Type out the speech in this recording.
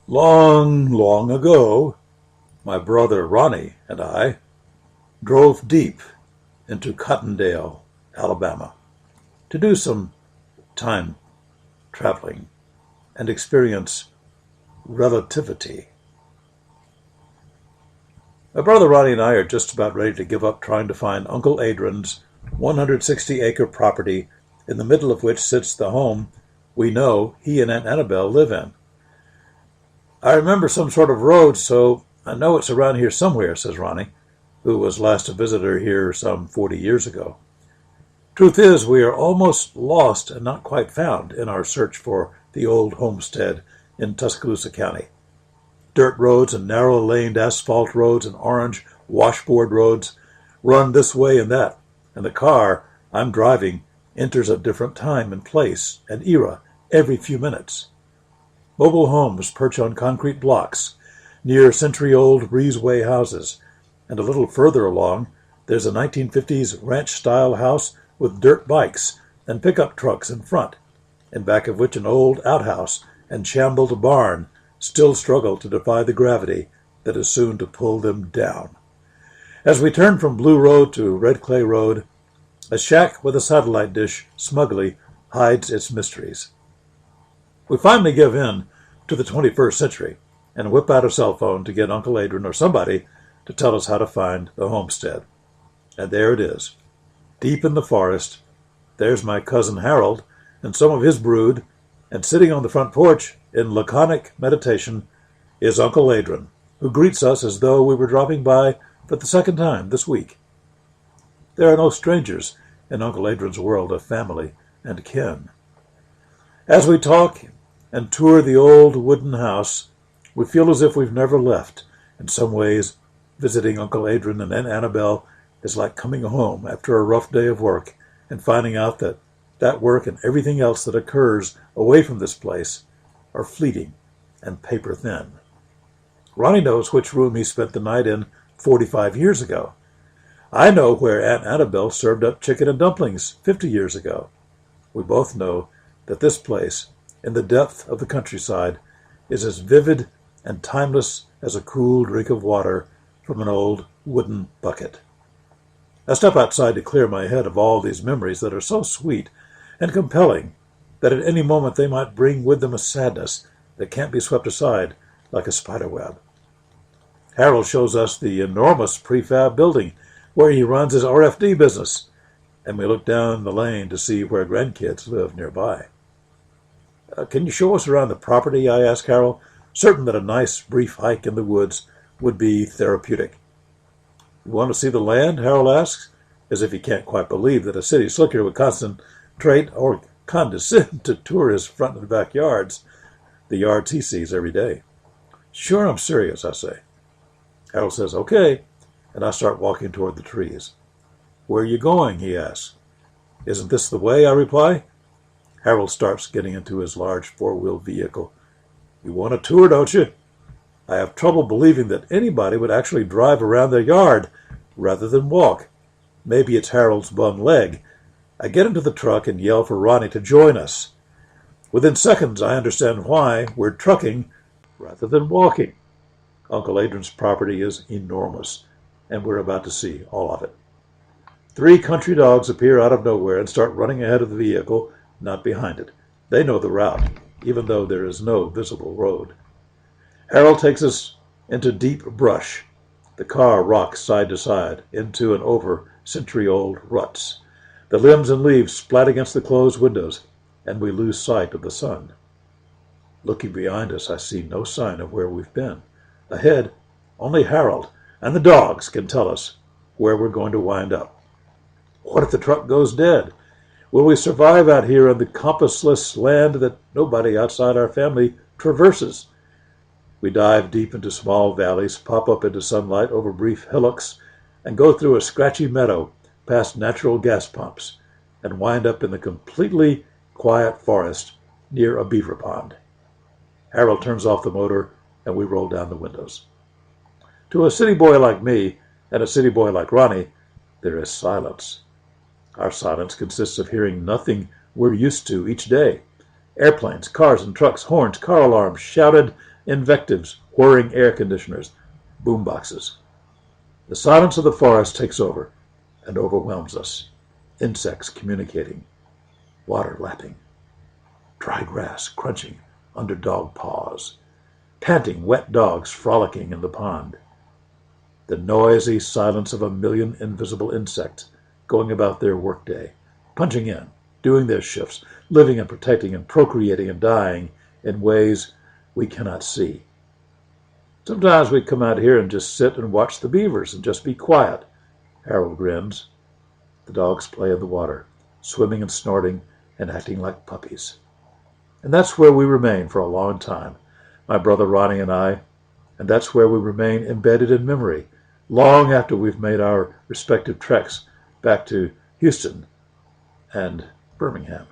Long, long ago, my brother Ronnie and I drove deep into Cottondale, Alabama, to do some time traveling and experience relativity. My brother Ronnie and I are just about ready to give up trying to find Uncle Adron's 160-acre property, in the middle of which sits the home we know he and Aunt Annabelle live in. I remember some sort of road, so I know it's around here somewhere, says Ronnie, who was last a visitor here some 40 years ago. Truth is, we are almost lost and not quite found in our search for the old homestead in Tuscaloosa County. Dirt roads and narrow-laned asphalt roads and orange washboard roads run this way and that, and the car I'm driving enters a different time and place and era every few minutes. Mobile homes perch on concrete blocks near century-old breezeway houses, and a little further along there's a 1950s ranch-style house with dirt bikes and pickup trucks in front, in back of which an old outhouse and shambled barn still struggle to defy the gravity that is soon to pull them down. As we turn from Blue Road to Red Clay Road, a shack with a satellite dish smugly hides its mysteries. We finally give in to the 21st century and whip out a cell phone to get Uncle Adron or somebody to tell us how to find the homestead. And there it is. Deep in the forest, there's my cousin Harold and some of his brood, and sitting on the front porch in laconic meditation is Uncle Adron, who greets us as though we were dropping by for the second time this week. There are no strangers in Uncle Adron's world of family and kin. As we talk and tour the old wooden house, we feel as if we've never left. In some ways, visiting Uncle Adron and Aunt Annabelle is like coming home after a rough day of work and finding out that that work and everything else that occurs away from this place are fleeting and paper thin. Ronnie knows which room he spent the night in 45 years ago. I know where Aunt Annabelle served up chicken and dumplings 50 years ago. We both know that this place, in the depth of the countryside, is as vivid and timeless as a cool drink of water from an old wooden bucket. I step outside to clear my head of all these memories that are so sweet and compelling that at any moment they might bring with them a sadness that can't be swept aside like a spider web. Harold shows us the enormous prefab building where he runs his RFD business, and we look down the lane to see where grandkids live nearby. Can you show us around the property? I ask Harold, certain that a nice brief hike in the woods would be therapeutic. You want to see the land? Harold asks, as if he can't quite believe that a city slicker would concentrate or condescend to tour his front and backyards, the yards he sees every day. Sure, I'm serious, I say. Harold says, okay, and I start walking toward the trees. Where are you going? He asks. Isn't this the way? I reply. Harold starts getting into his large four-wheel vehicle. You want a tour, don't you? I have trouble believing that anybody would actually drive around their yard rather than walk. Maybe it's Harold's bum leg. I get into the truck and yell for Ronnie to join us. Within seconds, I understand why we're trucking rather than walking. Uncle Adron's property is enormous, and we're about to see all of it. 3 country dogs appear out of nowhere and start running ahead of the vehicle, not behind it. They know the route, even though there is no visible road. Harold takes us into deep brush. The car rocks side to side into and over century-old ruts. The limbs and leaves splat against the closed windows, and we lose sight of the sun. Looking behind us, I see no sign of where we've been. Ahead, only Harold and the dogs can tell us where we're going to wind up. What if the truck goes dead? Will we survive out here on the compassless land that nobody outside our family traverses? We dive deep into small valleys, pop up into sunlight over brief hillocks, and go through a scratchy meadow past natural gas pumps, and wind up in the completely quiet forest near a beaver pond. Harold turns off the motor, and we roll down the windows. To a city boy like me and a city boy like Ronnie, there is silence. Our silence consists of hearing nothing we're used to each day. Airplanes, cars and trucks, horns, car alarms, shouted invectives, whirring air conditioners, boomboxes. The silence of the forest takes over and overwhelms us. Insects communicating, water lapping, dry grass crunching under dog paws, panting wet dogs frolicking in the pond. The noisy silence of a million invisible insects going about their workday, punching in, doing their shifts, living and protecting and procreating and dying in ways we cannot see. Sometimes we come out here and just sit and watch the beavers and just be quiet. Harold grins. The dogs play in the water, swimming and snorting and acting like puppies. And that's where we remain for a long time, my brother Ronnie and I, and that's where we remain embedded in memory, long after we've made our respective treks back to Houston and Birmingham.